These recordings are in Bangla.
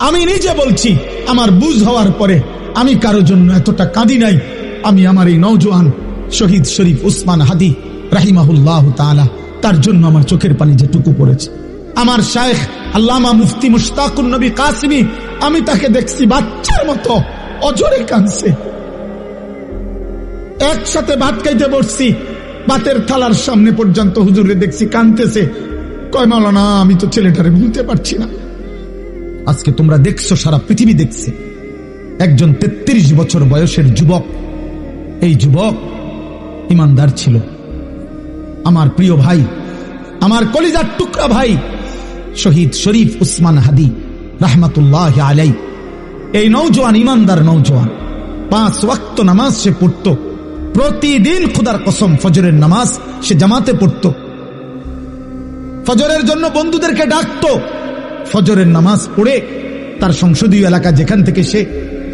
আমি নিজে বলছি, আমার বুঝ হওয়ার পরে আমি কারো জন্য এতটা কাঁদি নাই। আমি আমার এই নওজোয়ান শহীদ শরীফ উসমান হাদি রাহিমাহুল্লাহ তাআলা, তার জন্য আমার চোখের পানি যেটুকু পড়েছে। আমার শায়েখ আল্লামা মুফতি মুশতাকুন নবী কাসিমি, আমি তাকে দেখছি বাচ্চার মতো অজরে কাঁদছে। একসাথে ভাত খাইতে বসছি, ভাতের থালার সামনে পর্যন্ত হুজুরে দেখছি কাঁদতেছে। কয় মাওলানা, আমি তো ছেলেটারে ভুলতে পারছি না। আজকে তোমরা দেখছো, সারা পৃথিবী দেখছে, একজন 33 বছর বয়সের যুবক। এই যুবক ইমানদার ছিল। আমার প্রিয় ভাই, আমার কলিজার টুকরা ভাই শহীদ শরীফ উসমান হাদি রাহমাতুল্লাহ আলাই, এই নওজোয়ান ইমানদার নওজোয়ান 5 ওয়াক্ত নামাজ সে পড়তো প্রতিদিন। খোদার কসম, ফজরের নামাজ সে জামাতে পড়তো। ফজরের জন্য বন্ধুদেরকে ডাকতো। ফজরের নামাজ পড়ে তার সংসদীয় এলাকা, যেখান থেকে সে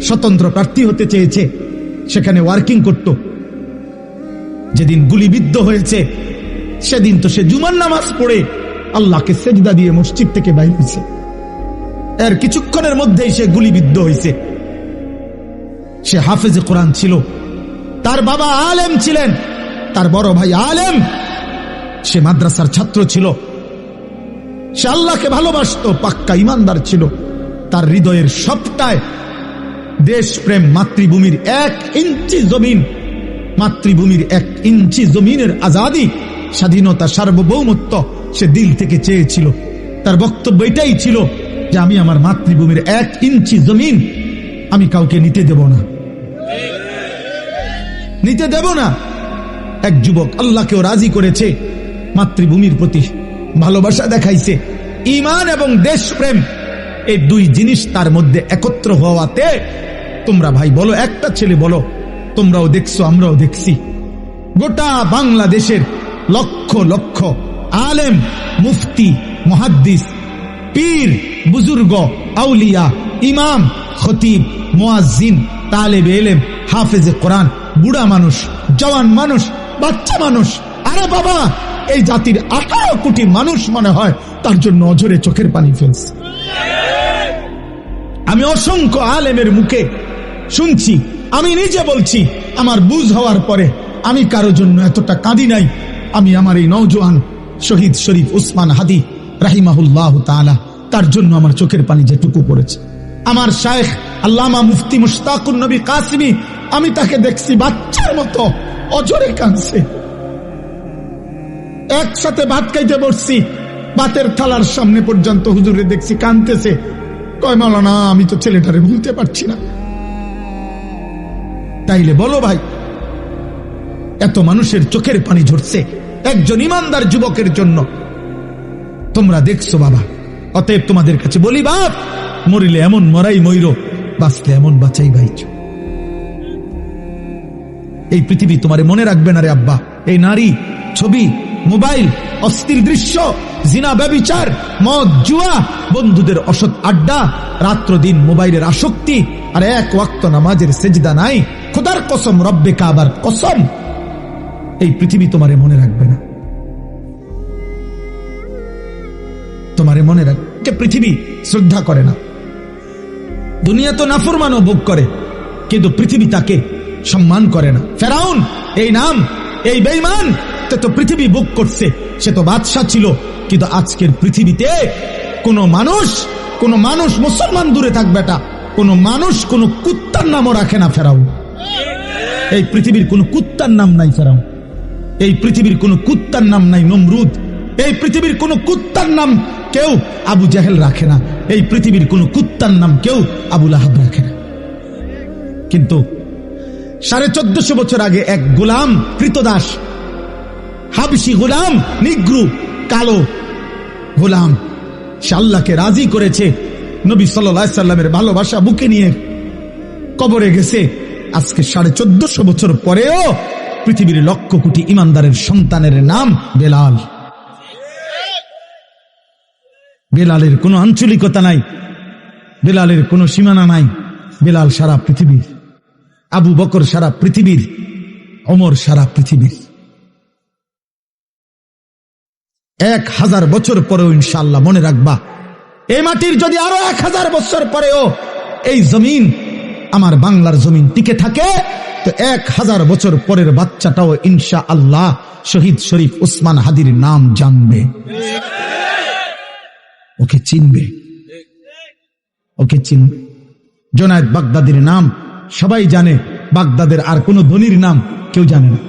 স্বতন্ত্র প্রার্থী হতে চেয়েছে, সেখানে ওয়ার্কিং করত। যেদিন গুলিবিদ্ধ হয়েছে সেদিন তো সে জুমার নামাজ পড়ে আল্লাহকে সেজদা দিয়ে মসজিদ থেকে বাইর হয়েছে। এর কিছুক্ষণের মধ্যেই সে গুলিবিদ্ধ হয়েছে। সে হাফেজে কোরআন ছিল, তার বাবা আলেম ছিলেন, তার বড় ভাই আলেম, সে মাদ্রাসার ছাত্র ছিল, সে আল্লাহকে ভালোবাসতো, পাক্কা ইমানদার ছিল। তার হৃদয়ের সবটায় দেশপ্রেম, মাতৃভূমির 1 ইঞ্চি জমিন, মাতৃভূমির 1 ইঞ্চি জমিনের আজাদি, স্বাধীনতা, সার্বভৌমত্ব সে দিল থেকে চেয়েছিল। তার বক্তব্য এটাই ছিল যে আমি আমার মাতৃভূমির 1 ইঞ্চি জমিন আমি কাউকে নিতে দেব না, নিতে দেব না। এক যুবক আল্লাহকেও রাজি করেছে, মাতৃভূমির প্রতি ভালোবাসা দেখাইছে, ঈমান এবং দেশপ্রেম, এই 2 জিনিস তার মধ্যে একত্র হওয়াতে, তোমরা ভাই বলো, একটা ছেলে বলো, তোমরাও দেখছো, আমরাও দেখছি, গোটা বাংলাদেশের লক্ষ লক্ষ আলেম, মুফতি, মুহাদ্দিস, পীর, বুজুর্গ, আউলিয়া, ইমাম, খতিব, মুয়াজ্জিন, তালেবে ইলম, হাফেজে কোরআন, বুড়া মানুষ, জওয়ান মানুষ, বাচ্চা মানুষ, আরে বাবা, এই জাতির 18 কোটি মানুষ মনে হয় তার জন্য অঝরে চোখের পানি ফেলছে। আমি অসংখ্য আলেমের মুখে শুনছি, আমি নিজে বলছি, আমার বুঝ হওয়ার পরে আমি কারো জন্য এতটা কাঁদি নাই। আমি আমার এই নওজোয়ান শহীদ শরীফ উসমান হাদি রাহিমাহুল্লাহ তাআলা, তার জন্য আমার চোখের পানি যেটুকু পড়েছে। আমার শায়েখ আল্লামা মুফতি মুশতাকুন নবী কাসিমি, আমি তাকে দেখছি বাচ্চার মতো অজরে কাঁদছে। একসাথে ভাত খাইতে বসছি, ভাতের থালার সামনে পর্যন্ত হুজুরে দেখছি কাঁদতেছে। কয় মাওলানা, আমি তো ছেলেটারে ভুলতে পারছি না। তাইলে বলো ভাই, এত মানুষের চোখের পানি ঝরছে একজন ইমানদার যুবকের জন্য, তোমরা দেখছো বাবা। অতএব তোমাদের কাছে বলি, বাপ, মরিলে এমন মরাই মইরো, বাঁচলে এমন বাঁচাই বাইচ। এই পৃথিবী তোমারে মনে রাখবে না রে আব্বা। এই নারী, ছবি, মোবাইল, অস্থির দৃশ্য, জিনা, ব্যভিচার, মদ, জুয়া, বন্ধুদের অসৎ আড্ডা, রাত্র দিন মোবাইলের আসক্তি, আর 1 ওয়াক্ত নামাজের সেজদা নাই, খোদার কসম, রব্বে কাবার কসম, এই পৃথিবী তোমারে মনে রাখবে না। তোমারে মনে রাখবে, পৃথিবী শ্রদ্ধা করে না। দুনিয়া তো নাফরমানও ভোগ করে, কিন্তু পৃথিবী তাকে সম্মান করে না। ফেরাউন, এই নাম, এই বেঈমান, তো পৃথিবী ভোগ করছে, সে তো বাদশা ছিল, কিন্তু আজকের পৃথিবীতে কোন মানুষ মুসলমান দূরে থাকবে, কোন মানুষ কোন কুত্তার নামও রাখে না ফেরাউন। এই পৃথিবীর কোন কুত্তার নাম নাই ফেরাউন, এই পৃথিবীর কোন কুত্তার নাম নাই নমরুদ, এই পৃথিবীর কোন কুত্তার নাম কেউ আবু জাহেল রাখে না, এই পৃথিবীর কোন কুত্তার নাম কেউ আবু লাহাব রাখে না। কিন্তু 1450 বছর আগে এক গোলাম, কৃতদাস, হাবশি গোলাম, নিগ্রু, কালো গোলাম, সে আল্লাহকে রাজি করেছে, নবী সাল্লাল্লাহু আলাইহি সাল্লামের ভালোবাসা বুকে নিয়ে কবরে গেছে। আজকে 1450 বছর পরেও পৃথিবীর লক্ষ কোটি ইমানদারের সন্তানের নাম বেলাল। বেলালের কোনো আঞ্চলিকতা নাই, বেলালের কোনো সীমানা নাই। বেলাল সারা পৃথিবীর, আবু বকর সারা পৃথিবীর, ওমর সারা পৃথিবীর। 1000 বছর পরেও ইনশাআল্লাহ মনে রাখবা, এই মাটির যদি আরো 1000 বছর পরেও এই জমিন আমার বাংলার জমিন টিকে থাকে, তো 1000 বছর পরের বাচ্চাটাও ইনশাআল্লাহ শহীদ শরীফ ওসমান হাদির নাম জানবে, ওকে চিনবে, ওকে চিনবে। জুনায়েদ বাগদাদির নাম সবাই জানে, বাগদাদের আর কোন ধনীর নাম কেউ জানে না।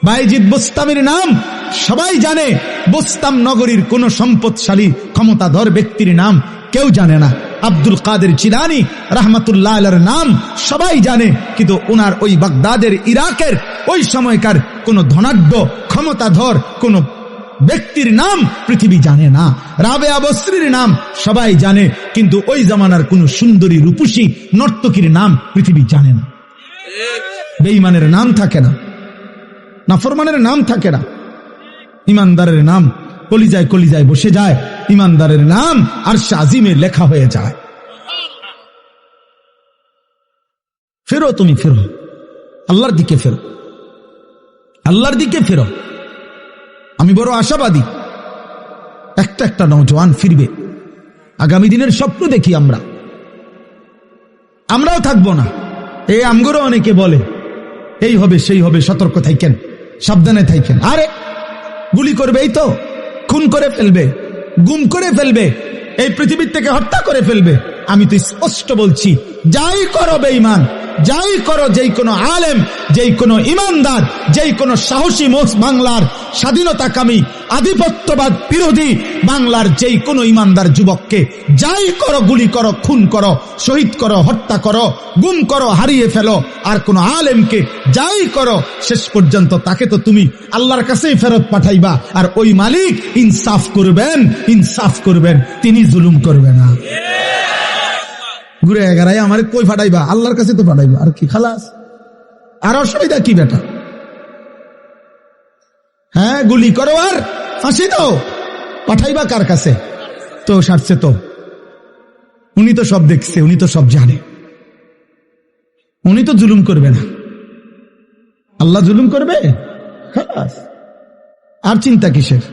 বাইজিদ বোস্তামির নাম সবাই জানে, বোস্তাম নগরীর কোন সম্পদশালী ক্ষমতাধর ব্যক্তির নাম কেউ জানে না। আব্দুল কাদের জিলানী রাহমাতুল্লাহ আলাইহির নাম সবাই জানে, কিন্তু ওনার ওই বাগদাদের ইরাকের ওই সময়কার কোন ধনাঢ্য ক্ষমতাধর কোন ব্যক্তির নাম পৃথিবী জানে না। রাবেয়া বসরির নাম সবাই জানে, কিন্তু ওই জামানার কোন সুন্দরী রূপসী নর্তকীর নাম পৃথিবী জানে না। বেঈমানের নাম থাকে না, নাফরমানের নাম থাকে না, ইমানদারের নাম কলিজায় কলিজায় বসে যায়, ইমানদারের নাম আরশে আজিমে লেখা হয়ে যায়। ফেরো, তুমি ফেরো, আল্লাহর দিকে ফেরো, আল্লাহর দিকে ফেরো। আমি বড় আশাবাদী, একটা একটা নওজোয়ান ফিরবে। আগামী দিনের স্বপ্ন দেখি আমরাও থাকবো না। এই আমগরও অনেকে বলে এই হবে সেই হবে, সতর্ক থাকেন, সাবধানে থাকেন। আরে গুলি করবে, এই তো খুন করে ফেলবে, গুম করে ফেলবে, এই পৃথিবীর থেকে হত্যা করে ফেলবে। আমি তো স্পষ্ট বলছি, যাই করো বেঈমান, যাই করো, যেই কোনো আলেম, যেই কোনো ইমানদার, যেই কোনো সাহসী বাংলার স্বাধীনতাকামী আধিপত্যবাদ বিরোধী বাংলার যেই কোনো ইমানদার যুবককে যাই করো, গুলি করো, খুন করো, শহীদ করো, হত্যা করো, গুম করো, হারিয়ে ফেলো, আর কোন আলেমকে যাই করো, শেষ পর্যন্ত তাকে তো তুমি আল্লাহর কাছেই ফেরত পাঠাইবা। আর ওই মালিক ইনসাফ করবেন, ইনসাফ করবেন, তিনি জুলুম করবে না। ঘুরে এগারাই আমার কই ফাটাইবা, আল্লাহর কাছে তো ফাটাইবা, আর কি খালাস, আর অসুবিধা কি বেটা? হ্যাঁ, গুলি করো আর ফাঁসি দাও, পাঠাইবা কার কাছে? তো সারছে তো, উনি তো সব দেখছে, উনি তো সব জানে, উনি তো জুলুম করবে না। আল্লাহ জুলুম করবে? খালাস, আর চিন্তা কিসের?